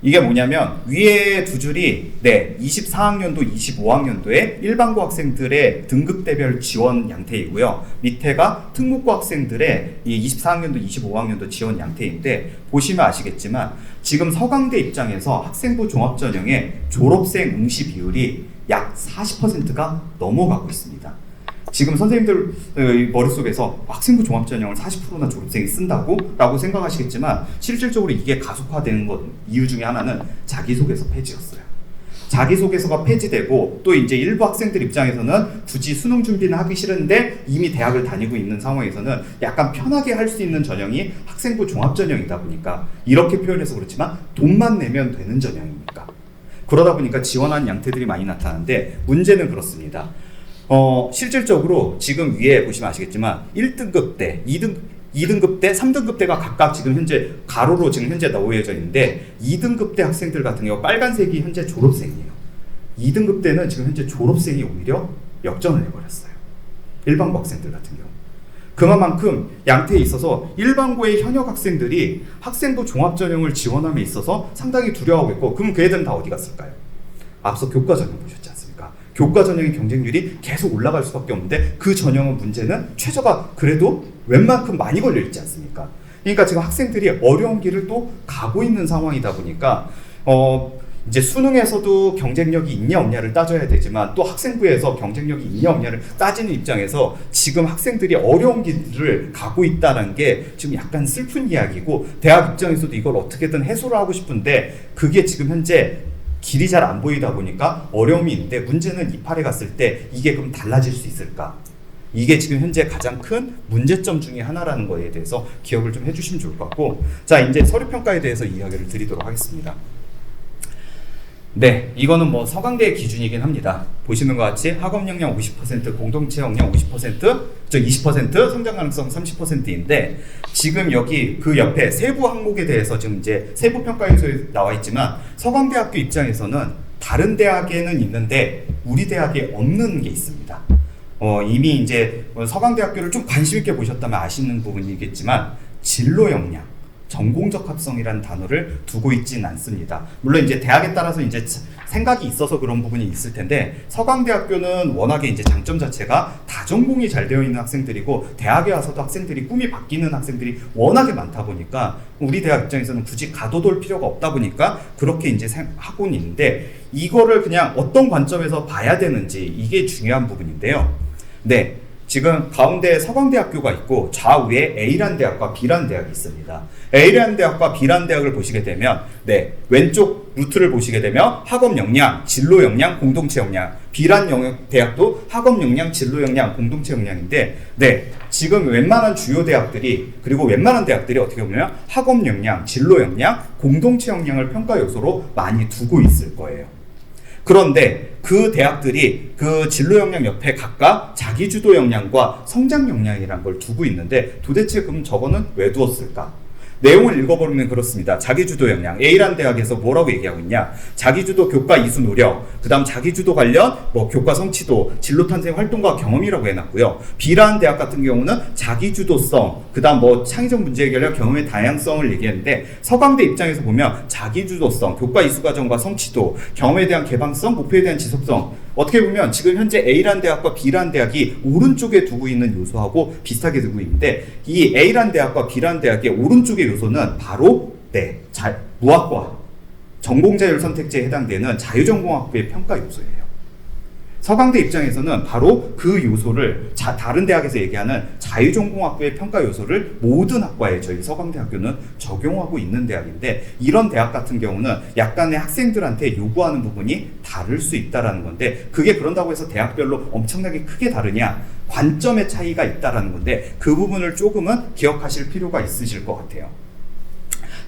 B: 이게 뭐냐면, 위에 두 줄이 24학년도, 25학년도에 일반고 학생들의 등급대별 지원 양태이고요. 밑에가 특목고 학생들의 이 24학년도, 25학년도 지원 양태인데, 보시면 아시겠지만 지금 서강대 입장에서 학생부 종합전형의 졸업생 응시 비율이 약 40%가 넘어가고 있습니다. 지금 선생님들 머릿속에서 학생부 종합전형을 40%나 졸업생이 쓴다고? 라고 생각하시겠지만, 실질적으로 이게 가속화되는 이유 중에 하나는 자기소개서 폐지였어요. 자기소개서가 폐지되고, 또 이제 일부 학생들 입장에서는 굳이 수능 준비는 하기 싫은데 이미 대학을 다니고 있는 상황에서는 약간 편하게 할 수 있는 전형이 학생부 종합전형이다 보니까, 이렇게 표현해서 그렇지만 돈만 내면 되는 전형이니까, 그러다 보니까 지원하는 양태들이 많이 나타나는데, 문제는 그렇습니다. 실질적으로 지금 위에 보시면 아시겠지만 1등급대, 2등급대, 3등급대가 각각 지금 현재 가로로 지금 현재 놓여져 있는데, 2등급대 학생들 같은 경우 빨간색이 현재 졸업생이에요. 2등급대는 지금 현재 졸업생이 오히려 역전을 해버렸어요. 일반고 학생들 같은 경우. 그만큼 양태에 있어서 일반고의 현역 학생들이 학생부 종합전형을 지원함에 있어서 상당히 두려워하고 있고, 그럼 그 애들은 다 어디 갔을까요? 앞서 교과 전형 보셨지 않습니까? 교과 전형의 경쟁률이 계속 올라갈 수밖에 없는데, 그 전형은 문제는 최저가 그래도 웬만큼 많이 걸려 있지 않습니까? 그러니까 지금 학생들이 어려운 길을 또 가고 있는 상황이다 보니까 이제 수능에서도 경쟁력이 있냐 없냐를 따져야 되지만, 또 학생부에서 경쟁력이 있냐 없냐를 따지는 입장에서 지금 학생들이 어려운 길을 가고 있다는 게 지금 약간 슬픈 이야기고, 대학 입장에서도 이걸 어떻게든 해소를 하고 싶은데 그게 지금 현재 길이 잘 안 보이다 보니까 어려움이 있는데, 문제는 이팔에 갔을 때 이게 그럼 달라질 수 있을까? 이게 지금 현재 가장 큰 문제점 중에 하나라는 거에 대해서 기억을 좀 해주시면 좋을 것 같고, 자, 이제 서류평가에 대해서 이야기를 드리도록 하겠습니다. 이거는 뭐 서강대의 기준이긴 합니다. 보시는 것 같이 학업 역량 50%, 공동체 역량 50%, 20%, 성장 가능성 30%인데, 지금 여기 그 옆에 세부 항목에 대해서 지금 이제 세부 평가에서 나와 있지만, 서강대학교 입장에서는 다른 대학에는 있는데 우리 대학에 없는 게 있습니다. 이미 이제 서강대학교를 좀 관심 있게 보셨다면 아시는 부분이겠지만, 진로 역량, 전공적 합성이라는 단어를 두고 있지는 않습니다. 물론 이제 대학에 따라서 이제 생각이 있어서 그런 부분이 있을 텐데 서강대학교는 워낙에 이제 장점 자체가 다전공이 잘 되어 있는 학생들이고 대학에 와서도 학생들이 꿈이 바뀌는 학생들이 워낙에 많다 보니까 우리 대학 입장에서는 굳이 가둬둘 필요가 없다 보니까 그렇게 이제 하고는 있는데 이거를 그냥 어떤 관점에서 봐야 되는지 이게 중요한 부분인데요. 네. 지금 가운데 서강대학교가 있고 좌우에 A라는 대학과 B라는 대학이 있습니다. A라는 대학과 B라는 대학을 보시게 되면 왼쪽 루트를 보시게 되면 학업 역량, 진로 역량, 공동체 역량 B라는 대학도 학업 역량, 진로 역량, 공동체 역량인데 지금 웬만한 주요 대학들이 그리고 웬만한 대학들이 어떻게 보면 학업 역량, 진로 역량, 공동체 역량을 평가 요소로 많이 두고 있을 거예요. 그런데 그 대학들이 그 진로 역량 옆에 각각 자기주도 역량과 성장 역량이라는 걸 두고 있는데 도대체 그럼 저거는 왜 두었을까? 내용을 읽어보면 그렇습니다. 자기주도 역량. A라는 대학에서 뭐라고 얘기하고 있냐? 자기주도 교과 이수 노력, 그 다음 자기주도 관련 교과 성취도, 진로 탄생 활동과 경험이라고 해놨고요. B라는 대학 같은 경우는 자기주도성, 그 다음 창의적 문제 해결력, 경험의 다양성을 얘기했는데 서강대 입장에서 보면 자기주도성, 교과 이수 과정과 성취도, 경험에 대한 개방성, 목표에 대한 지속성 어떻게 보면 지금 현재 A라는 대학과 B라는 대학이 오른쪽에 두고 있는 요소하고 비슷하게 두고 있는데 이 A라는 대학과 B라는 대학의 오른쪽의 요소는 바로 무학과 전공자율 선택지에 해당되는 자유전공학부의 평가 요소예요. 서강대 입장에서는 바로 그 요소를 다른 대학에서 얘기하는 자유전공학부의 평가 요소를 모든 학과에 저희 서강대학교는 적용하고 있는 대학인데 이런 대학 같은 경우는 약간의 학생들한테 요구하는 부분이 다를 수 있다는 건데 그게 그런다고 해서 대학별로 엄청나게 크게 다르냐? 관점의 차이가 있다는 건데 그 부분을 조금은 기억하실 필요가 있으실 것 같아요.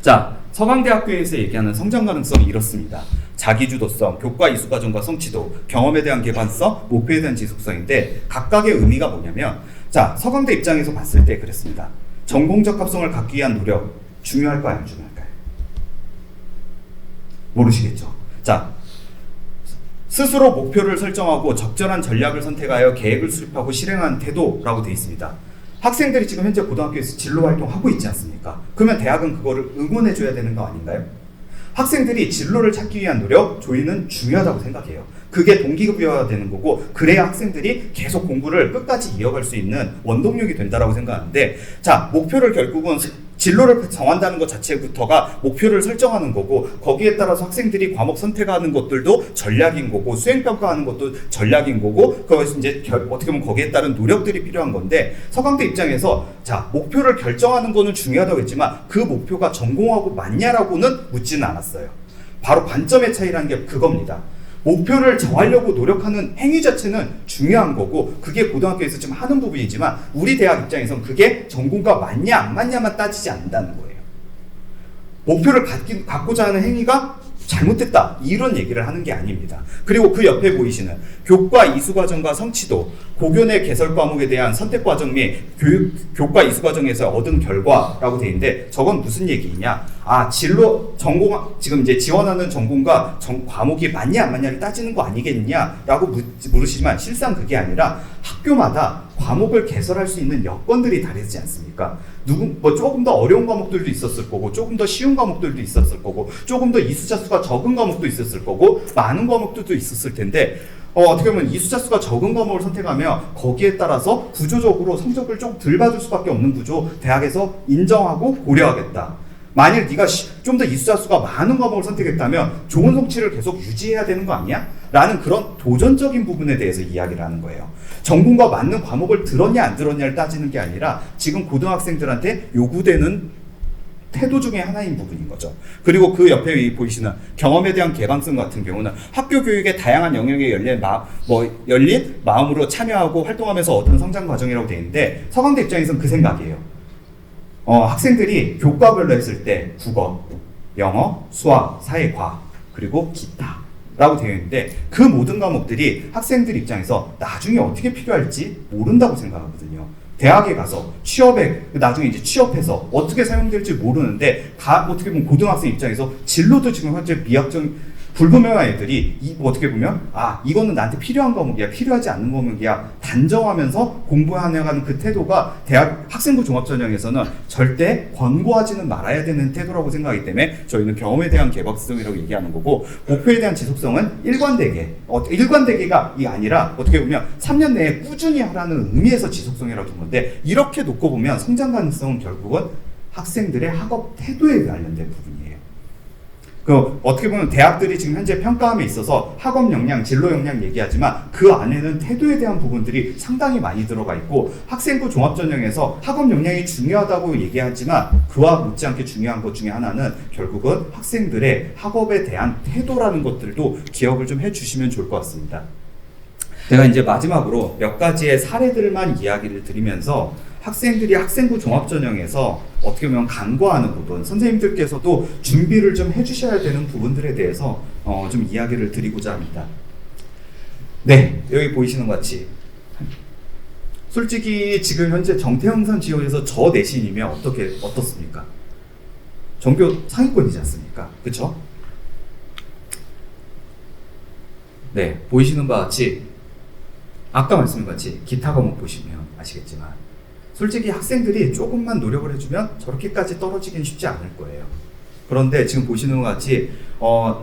B: 자, 서강대학교에서 얘기하는 성장 가능성이 이렇습니다. 자기주도성, 교과 이수 과정과 성취도, 경험에 대한 개방성, 목표에 대한 지속성인데 각각의 의미가 뭐냐면 자, 서강대 입장에서 봤을 때 그랬습니다. 전공적 합성을 갖기 위한 노력 중요할까요? 안 중요할까요? 모르시겠죠? 자, 스스로 목표를 설정하고 적절한 전략을 선택하여 계획을 수립하고 실행하는 태도라고 되어 있습니다. 학생들이 지금 현재 고등학교에서 진로 활동하고 있지 않습니까? 그러면 대학은 그거를 응원해 줘야 되는 거 아닌가요? 학생들이 진로를 찾기 위한 노력, 조의는 중요하다고 생각해요. 그게 동기부여가 되는 거고 그래야 학생들이 계속 공부를 끝까지 이어갈 수 있는 원동력이 된다고 생각하는데 자, 목표를 결국은 진로를 정한다는 것 자체부터가 목표를 설정하는 거고 거기에 따라서 학생들이 과목 선택하는 것들도 전략인 거고 수행평가하는 것도 전략인 거고 그것이 이제 어떻게 보면 거기에 따른 노력들이 필요한 건데 서강대 입장에서 자, 목표를 결정하는 거는 중요하다고 했지만 그 목표가 전공하고 맞냐라고는 묻지는 않았어요. 바로 관점의 차이라는 게 그겁니다. 목표를 정하려고 노력하는 행위 자체는 중요한 거고 그게 고등학교에서 지금 하는 부분이지만 우리 대학 입장에서는 그게 전공과 맞냐 안 맞냐만 따지지 않는다는 거예요. 목표를 갖고자 하는 행위가 잘못됐다 이런 얘기를 하는 게 아닙니다. 그리고 그 옆에 보이시는 교과 이수 과정과 성취도, 고교내 개설 과목에 대한 선택 과정 및 교과 이수 과정에서 얻은 결과라고 되어 있는데 저건 무슨 얘기냐? 아, 진로 전공 지금 이제 지원하는 전공과 과목이 맞냐 안 맞냐를 따지는 거 아니겠냐라고 물으시지만 실상 그게 아니라 학교마다 과목을 개설할 수 있는 여건들이 다르지 않습니까? 조금 더 어려운 과목들도 있었을 거고, 조금 더 쉬운 과목들도 있었을 거고, 조금 더 이수자 수가 적은 과목도 있었을 거고, 많은 과목들도 있었을 텐데, 어떻게 보면 이수자 수가 적은 과목을 선택하면 거기에 따라서 구조적으로 성적을 좀 덜 받을 수밖에 없는 구조, 대학에서 인정하고 고려하겠다. 만일 네가 좀 더 이수자 수가 많은 과목을 선택했다면 좋은 성취를 계속 유지해야 되는 거 아니야? 라는 그런 도전적인 부분에 대해서 이야기를 하는 거예요. 전공과 맞는 과목을 들었냐 안 들었냐를 따지는 게 아니라 지금 고등학생들한테 요구되는 태도 중에 하나인 부분인 거죠. 그리고 그 옆에 보이시는 경험에 대한 개방성 같은 경우는 학교 교육의 다양한 영역에 열린 마음으로 참여하고 활동하면서 얻은 성장 과정이라고 되어 있는데 서강대 입장에서는 그 생각이에요. 학생들이 교과별로 했을 때 국어, 영어, 수학, 사회, 과학, 그리고 기타 라고 되어 있는데 그 모든 과목들이 학생들 입장에서 나중에 어떻게 필요할지 모른다고 생각하거든요. 대학에 가서 나중에 이제 취업해서 어떻게 사용될지 모르는데 어떻게 보면 고등학생 입장에서 진로도 지금 현재 불분명한 애들이 어떻게 보면 이거는 나한테 필요한 과목이야, 필요하지 않는 과목이야 단정하면서 공부하는 그 태도가 대학 학생부 종합전형에서는 절대 권고하지는 말아야 되는 태도라고 생각하기 때문에 저희는 경험에 대한 개박성이라고 얘기하는 거고, 목표에 대한 지속성은 일관되기가 아니라 어떻게 보면 3년 내에 꾸준히 하라는 의미에서 지속성이라고 둔 건데, 이렇게 놓고 보면 성장 가능성은 결국은 학생들의 학업 태도에 관련된 부분이에요. 어떻게 보면 대학들이 지금 현재 평가함에 있어서 학업 역량, 진로 역량 얘기하지만 그 안에는 태도에 대한 부분들이 상당히 많이 들어가 있고, 학생부 종합전형에서 학업 역량이 중요하다고 얘기하지만 그와 못지않게 중요한 것 중에 하나는 결국은 학생들의 학업에 대한 태도라는 것들도 기억을 좀 해주시면 좋을 것 같습니다. 제가 이제 마지막으로 몇 가지의 사례들만 이야기를 드리면서 학생들이 학생부 종합전형에서 어떻게 보면 간과하는 부분, 선생님들께서도 준비를 좀 해주셔야 되는 부분들에 대해서 좀 이야기를 드리고자 합니다. 네, 여기 보이시는 것 같이 솔직히 지금 현재 정태영선 지역에서 저 내신이면 어떻습니까? 전교 상위권이지 않습니까? 그쵸? 네, 보이시는 바와 같이 아까 말씀드린 것 같이 기타 과목 보시면 아시겠지만 솔직히 학생들이 조금만 노력을 해주면 저렇게까지 떨어지긴 쉽지 않을 거예요. 그런데 지금 보시는 것 같이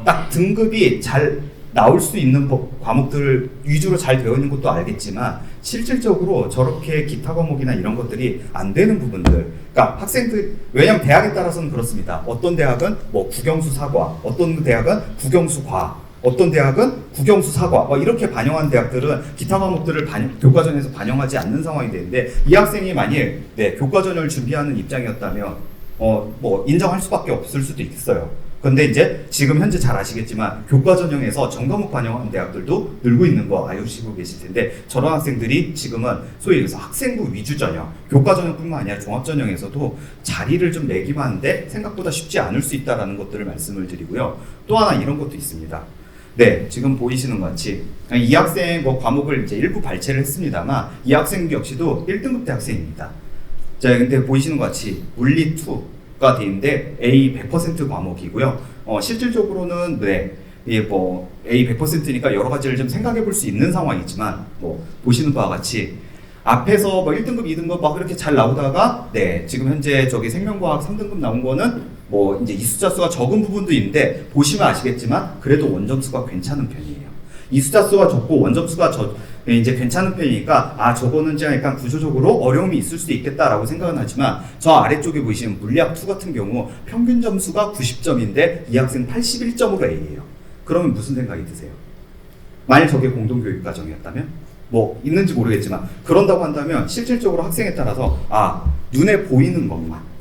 B: 딱 등급이 잘 나올 수 있는 과목들 위주로 잘 되어 있는 것도 알겠지만 실질적으로 저렇게 기타 과목이나 이런 것들이 안 되는 부분들, 그러니까 학생들, 왜냐하면 대학에 따라서는 그렇습니다. 어떤 대학은 뭐 국영수 사과, 어떤 대학은 국영수 과, 어떤 대학은 국영수 사과 이렇게 반영한 대학들은 기타 과목들을 교과전에서 반영하지 않는 상황이 되는데, 이 학생이 만약 교과전을 준비하는 입장이었다면 뭐 인정할 수밖에 없을 수도 있겠어요. 근데 이제 지금 현재 잘 아시겠지만 교과전형에서 전과목 반영하는 대학들도 늘고 있는 거 아시고 계실 텐데, 저런 학생들이 지금은 소위 얘기해서 학생부 위주 전형, 교과전형뿐만 아니라 종합전형에서도 자리를 좀 내기만 하는데 생각보다 쉽지 않을 수 있다는 것들을 말씀을 드리고요. 또 하나 이런 것도 있습니다. 네, 지금 보이시는 것 같이 이 학생 과목을 이제 일부 발췌를 했습니다만 이 학생 역시도 1등급 대학생입니다. 자, 근데 보이시는 것 같이 물리 2가 돼 있는데 A 100% 과목이고요. 실질적으로는 A 100%니까 여러 가지를 좀 생각해 볼 수 있는 상황이지만 보시는 바와 같이 앞에서 1등급, 2등급 그렇게 잘 나오다가 지금 현재 저기 생명과학 3등급 나온 거는 이제 이수자 수가 적은 부분도 있는데 보시면 아시겠지만 그래도 원점수가 괜찮은 편이에요. 이수자 수가 적고 원점수가 이제 괜찮은 편이니까 저거는 이제 약간 구조적으로 어려움이 있을 수도 있겠다라고 생각은 하지만, 저 아래쪽에 보시면 물리학 2 같은 경우 평균 점수가 90점인데 이 학생 81점으로 A예요. 그러면 무슨 생각이 드세요? 만약 저게 공동교육 과정이었다면? 있는지 모르겠지만 그런다고 한다면 실질적으로 학생에 따라서 눈에 보이는 것만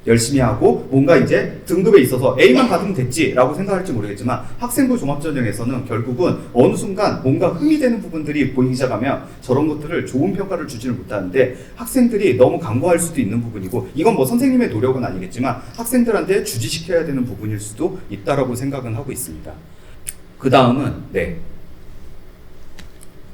B: 열심히 하고 뭔가 이제 등급에 있어서 A만 받으면 됐지라고 생각할지 모르겠지만, 학생부 종합전형에서는 결국은 어느 순간 뭔가 흥이 되는 부분들이 보이기 시작하면 저런 것들을 좋은 평가를 주지를 못하는데 학생들이 너무 간과할 수도 있는 부분이고, 이건 선생님의 노력은 아니겠지만 학생들한테 주지시켜야 되는 부분일 수도 있다라고 생각은 하고 있습니다. 그 다음은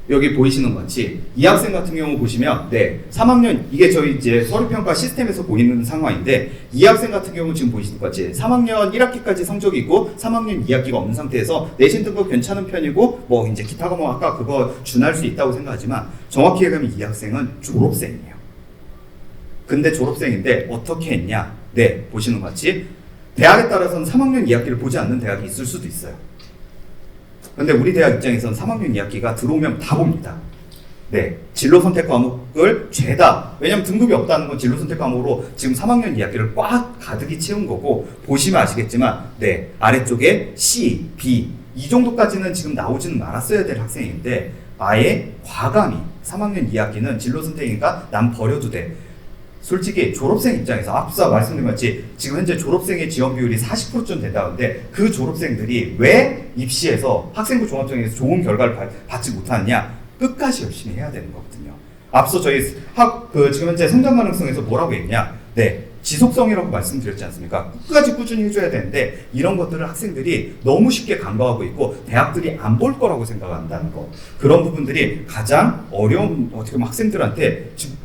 B: 여기 보이시는 것 같이 이 학생 같은 경우 보시면 3학년, 이게 저희 이제 서류평가 시스템에서 보이는 상황인데, 이 학생 같은 경우 지금 보이시는 것 같이 3학년 1학기까지 성적이 있고 3학년 2학기가 없는 상태에서 내신 등급 괜찮은 편이고 이제 기타 과목 아까 그거 준할 수 있다고 생각하지만, 정확히 얘기하면 이 학생은 졸업생이에요. 근데 졸업생인데 어떻게 했냐? 보시는 것 같이 대학에 따라서는 3학년 2학기를 보지 않는 대학이 있을 수도 있어요. 근데 우리 대학 입장에서는 3학년 2학기가 들어오면 다 봅니다. 진로 선택 과목을 죄다, 왜냐면 등급이 없다는 건 진로 선택 과목으로 지금 3학년 2학기를 꽉 가득히 채운 거고, 보시면 아시겠지만 아래쪽에 C, B 이 정도까지는 지금 나오지는 말았어야 될 학생인데 아예 과감히 3학년 2학기는 진로 선택이니까 난 버려도 돼. 솔직히 졸업생 입장에서 앞서 말씀드린 것같이 지금 현재 졸업생의 지원 비율이 40%쯤 된다는데, 그 졸업생들이 왜 입시에서 학생부 종합전형에서 좋은 결과를 받지 못하느냐? 끝까지 열심히 해야 되는 거거든요. 앞서 저희 지금 현재 성장 가능성에서 뭐라고 했냐? 지속성이라고 말씀드렸지 않습니까? 끝까지 꾸준히 해줘야 되는데 이런 것들을 학생들이 너무 쉽게 간과하고 있고 대학들이 안 볼 거라고 생각한다는 거, 그런 부분들이 가장 어려운, 어떻게 보면 학생들한테 지금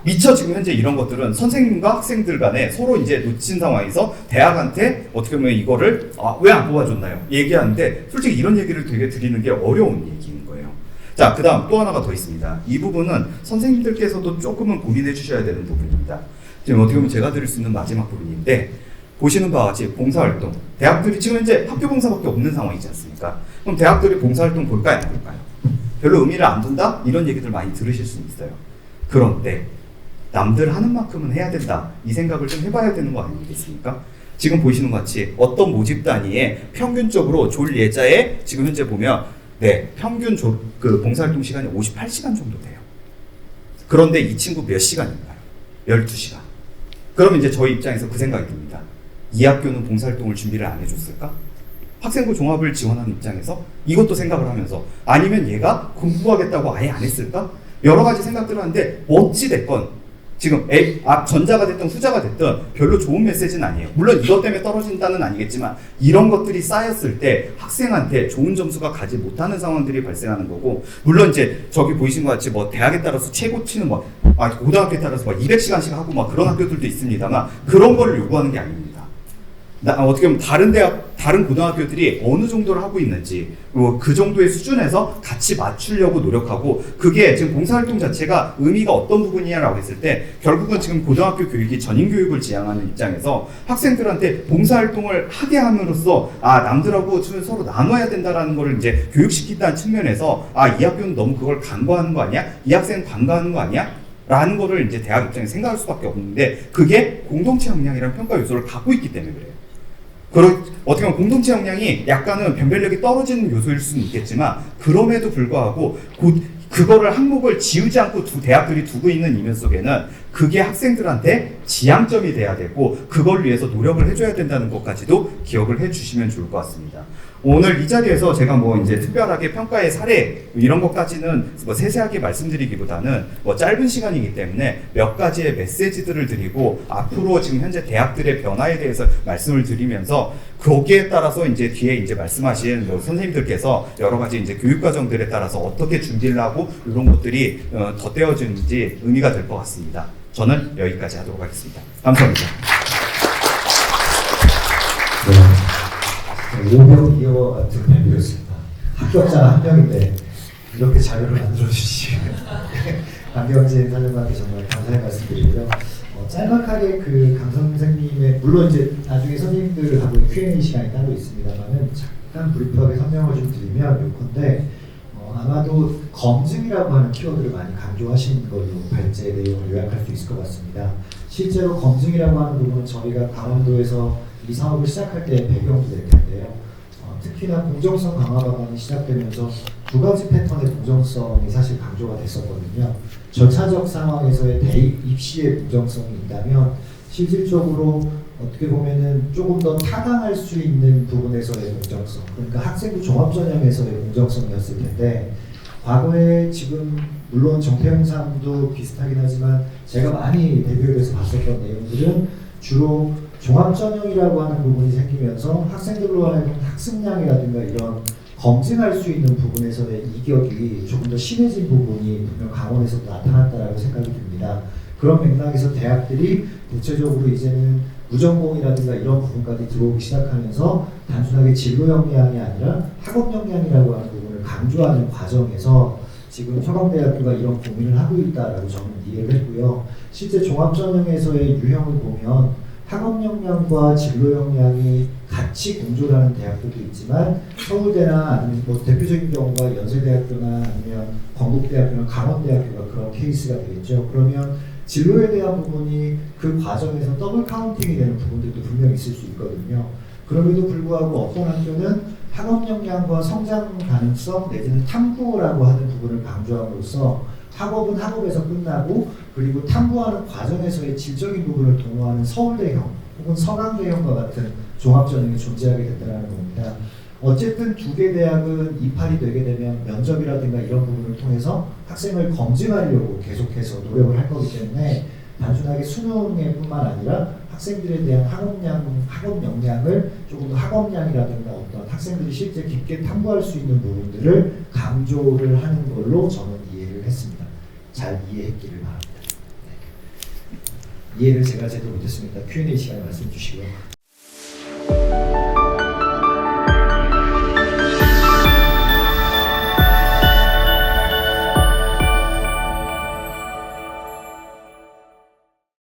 B: 미처 지금 현재 이런 것들은 선생님과 학생들 간에 서로 이제 놓친 상황에서 대학한테 어떻게 보면 이거를 왜 안 뽑아줬나요? 얘기하는데 솔직히 이런 얘기를 되게 드리는 게 어려운 얘기인 거예요. 자, 그 다음 또 하나가 더 있습니다. 이 부분은 선생님들께서도 조금은 고민해 주셔야 되는 부분입니다. 지금 어떻게 보면 제가 드릴 수 있는 마지막 부분인데, 보시는 바와 같이 봉사활동, 대학들이 지금 현재 학교 봉사밖에 없는 상황이지 않습니까? 그럼 대학들이 봉사활동 볼까요, 안 볼까요? 별로 의미를 안 둔다? 이런 얘기들 많이 들으실 수 있어요. 그런데 남들 하는 만큼은 해야 된다, 이 생각을 좀 해봐야 되는 거 아니겠습니까? 지금 보시는 것 같이 어떤 모집 단위에 평균적으로 졸 예자에 지금 현재 보면 평균 그 봉사활동 시간이 58시간 정도 돼요. 그런데 이 친구 몇 시간인가요? 12시간. 그럼 이제 저희 입장에서 그 생각이 듭니다. 이 학교는 봉사활동을 준비를 안 해줬을까? 학생부 종합을 지원하는 입장에서 이것도 생각을 하면서, 아니면 얘가 공부하겠다고 아예 안 했을까? 여러 가지 생각들을 하는데 어찌됐건 지금 전자가 됐든 후자가 됐든 별로 좋은 메시지는 아니에요. 물론 이것 때문에 떨어진다는 아니겠지만 이런 것들이 쌓였을 때 학생한테 좋은 점수가 가지 못하는 상황들이 발생하는 거고, 물론 이제 저기 보이신 것 같이 뭐 대학에 따라서 최고치는 고등학교에 따라서 200시간씩 하고 그런 학교들도 있습니다만 그런 걸 요구하는 게 아닙니다. 어떻게 보면 다른 고등학교들이 어느 정도를 하고 있는지, 그 정도의 수준에서 같이 맞추려고 노력하고, 그게 지금 봉사활동 자체가 의미가 어떤 부분이냐라고 했을 때, 결국은 지금 고등학교 교육이 전인교육을 지향하는 입장에서 학생들한테 봉사활동을 하게 함으로써 남들하고 서로 나눠야 된다라는 거를 이제 교육시킨다는 측면에서 이 학교는 너무 그걸 간과하는 거 아니야? 이 학생은 간과하는 거 아니야? 라는 거를 이제 대학 입장에서 생각할 수밖에 없는데, 그게 공동체 역량이라는 평가 요소를 갖고 있기 때문에 그래요. 어떻게 보면 공동체 역량이 약간은 변별력이 떨어지는 요소일 수는 있겠지만, 그럼에도 불구하고 그거를 항목을 지우지 않고 두 대학들이 두고 있는 이면 속에는 그게 학생들한테 지향점이 돼야 되고, 그걸 위해서 노력을 해줘야 된다는 것까지도 기억을 해주시면 좋을 것 같습니다. 오늘 이 자리에서 제가 이제 특별하게 평가의 사례 이런 것까지는 세세하게 말씀드리기보다는 짧은 시간이기 때문에 몇 가지의 메시지들을 드리고, 앞으로 지금 현재 대학들의 변화에 대해서 말씀을 드리면서, 거기에 따라서 이제 뒤에 이제 말씀하신 선생님들께서 여러 가지 이제 교육 과정들에 따라서 어떻게 준비를 하고 이런 것들이 덧대어지는지 의미가 될 것 같습니다. 저는 여기까지 하도록 하겠습니다. 감사합니다.
A: 오병 이어 같은 멤버였습니다. 합격자 한 명인데 이렇게 자료를 만들어주시 강경진 사령관께 정말 감사의 말씀드리고요. 짤막하게 강 선생님의, 물론 이제 나중에 선생님들하고 Q&A 시간이 따로 있습니다만은 잠깐 브리프하게 설명을 좀 드리면 요건데, 아마도 검증이라고 하는 키워드를 많이 강조하신 걸로 발제 내용을 요약할 수 있을 것 같습니다. 실제로 검증이라고 하는 부분은 저희가 강원도에서 이 사업을 시작할 때 배경도 될 텐데요. 특히나 공정성 강화 방안이 시작되면서 두 가지 패턴의 공정성이 사실 강조가 됐었거든요. 절차적 상황에서의 대입 입시의 공정성이 있다면, 실질적으로 어떻게 보면은 조금 더 타당할 수 있는 부분에서의 공정성, 그러니까 학생부 종합전형에서의 공정성이었을 텐데, 과거에 지금 물론 정태영상도 비슷하긴 하지만 제가 많이 대비해서 봤었던 내용들은 주로 종합전형이라고 하는 부분이 생기면서 학생들로 하여금 학습량이라든가 이런 검증할 수 있는 부분에서의 이격이 조금 더 심해진 부분이 분명 강원에서도 나타났다고 생각이 듭니다. 그런 맥락에서 대학들이 구체적으로 이제는 무전공이라든가 이런 부분까지 들어오기 시작하면서 단순하게 진로 역량이 아니라 학업 역량이라고 하는 부분을 강조하는 과정에서 지금 서강대학교가 이런 고민을 하고 있다라고 저는 이해를 했고요. 실제 종합전형에서의 유형을 보면 학업 역량과 진로 역량이 같이 공존하는 대학들도 있지만, 서울대나 아니면 대표적인 경우가 연세대학교나 아니면 건국대학교나 강원대학교가 그런 케이스가 되겠죠. 그러면 진로에 대한 부분이 그 과정에서 더블 카운팅이 되는 부분들도 분명히 있을 수 있거든요. 그럼에도 불구하고 어떤 학교는 학업 역량과 성장 가능성 내지는 탐구라고 하는 부분을 강조함으로써 학업은 학업에서 끝나고, 그리고 탐구하는 과정에서의 질적인 부분을 도모하는 서울대형 혹은 서강대형과 같은 종합전형이 존재하게 된다는 겁니다. 어쨌든 두 개 대학은 입학이 되게 되면 면접이라든가 이런 부분을 통해서 학생을 검증하려고 계속해서 노력을 할 거기 때문에, 단순하게 수능에 뿐만 아니라 학생들에 대한 학업 역량을 조금 더 학업량이라든가 어떤 학생들이 실제 깊게 탐구할 수 있는 부분들을 강조를 하는 걸로 저는 이해를 했습니다. 잘 이해했기를 바랍니다. 이해를 제가 제대로 못했습니다. Q&A 시간에 말씀 주시고요.